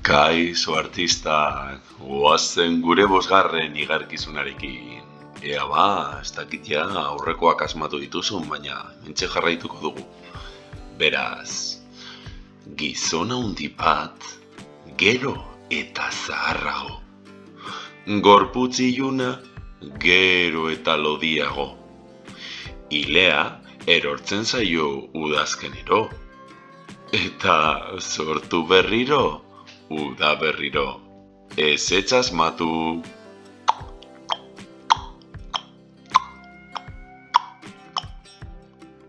Kaixo artistak, oazen gure bosgarren igarkizunarekin. Ea ba, ez dakit ja aurrekoak asmatu dituzun, baina mentxe jarraituko dugu. Beraz, gizon handi bat, gero eta zaharrago. Gorputz iluna, gero eta lodiago. Ilea erortzen zaio udazkenero. Eta sortu berriro, uda berriro. Ez etxasmatu.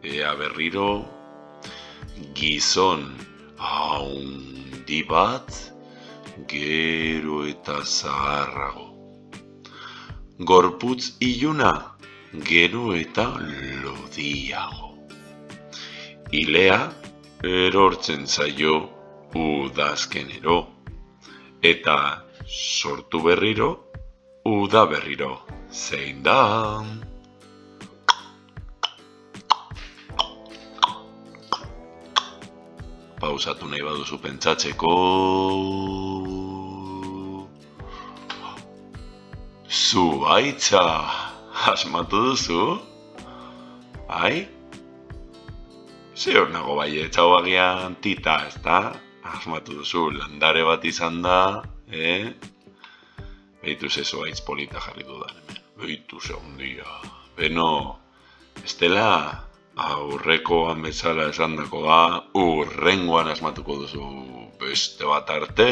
Ea berriro, gizon handi bat, gero eta zaharrago. Gorputz iluna, gero eta lodiago. Ilea erortzen zaio udazkenero. Eta sortu berriro, uda berriro. Zein da? Pausatu nahi baduzu pentsatzeko. Zuhaitza, asmatu duzu? Ai? Zehor nago baietz, hau agian tita, ezta? Asmatu duzu, landare bat izan da, Beitu ze zuhaitz polita jarri dudan, hemen. Beitu ze ondia. Beno, estela aurrekoan bezala esandakoa, urrengoan asmatuko duzu beste bat arte.